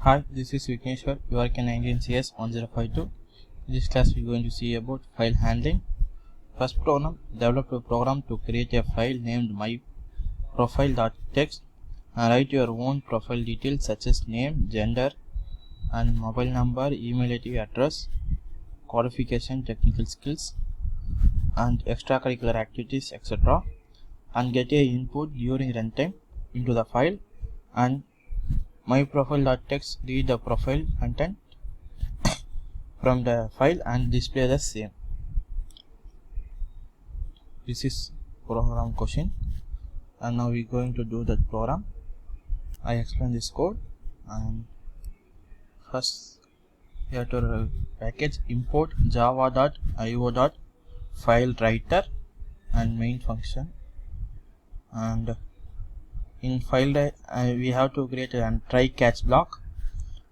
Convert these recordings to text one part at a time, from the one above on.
Hi, this is Vigneshwar, URK 19CS1052. In this class, we are going to see about file handling. First program, develop a program to create a file named myprofile.txt and write your own profile details such as name, gender, and mobile number, email ID, address, qualification, technical skills, and extracurricular activities, etc. and get a input during runtime into the file, and myprofile.txt read the profile content from the file and display the same. This is program question, and now we're going to do that program. I explain this code, and first you have to package import java.io.filewriter and main function, and in file we have to create a try catch block,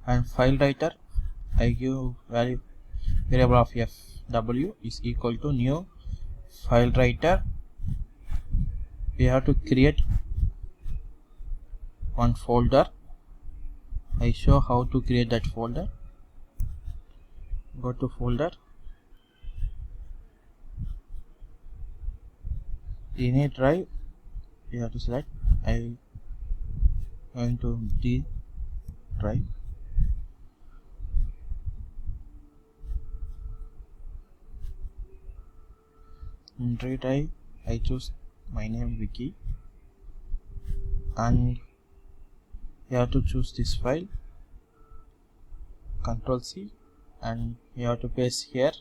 and file writer I give variable of fw is equal to new file writer. We have to create one folder. I show how to create that folder. Go to folder, in a drive you have to select I going to D drive. In D drive I choose my name Wiki, and you have to choose this file, Ctrl C, and you have to paste here,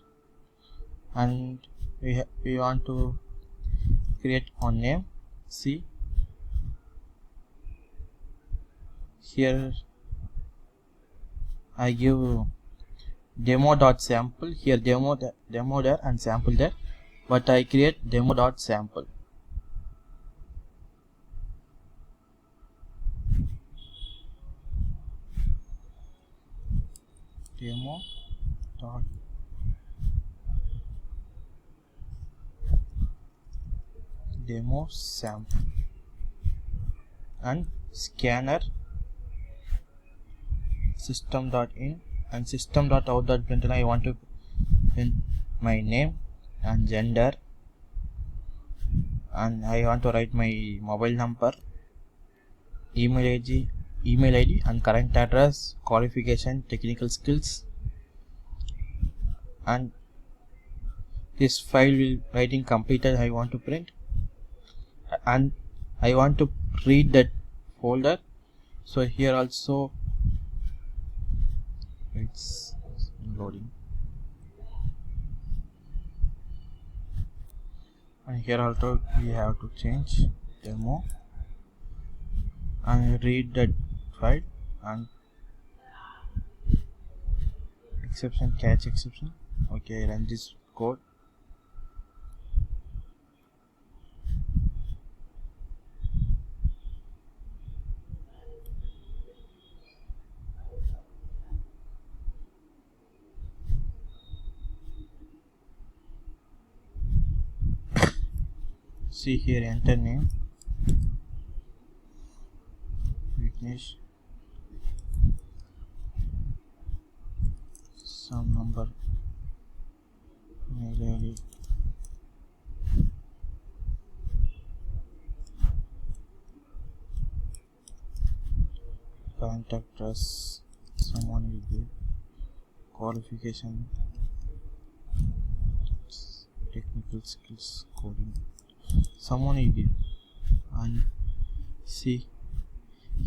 and we want to create one name C. Here I give demo.sample, here demo there and sample there, but I create demo.sample. Demo sample, and scanner system.in and system.out.println. I want to print my name and gender, and I want to write my mobile number, email ID and current address, qualification, technical skills, and this file will writing completed. I want to print, and I want to read that folder. So here also it's loading, and here also we have to change demo and read that file, and exception, catch exception. Okay, run this code. See here, enter name Vignesh, some number, mail ID, current address, someone will give, qualification, technical skills, coding, someone will give, and see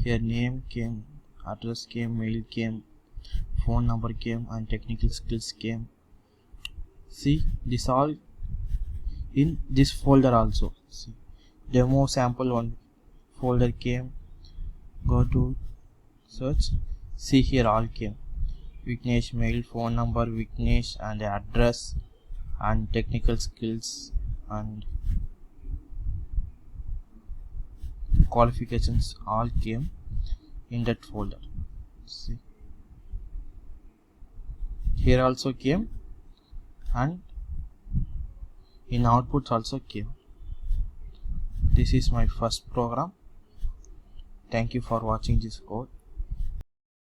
here name came, address came, mail came, phone number came, and technical skills came. See, this all in this folder also. See, demo sample one folder came. Go to search. See here all came. Vignesh, mail, phone number, Vignesh, and address, and technical skills, and qualifications all came in that folder. See, here also came, and in outputs also came. This is my first program. Thank you for watching this code.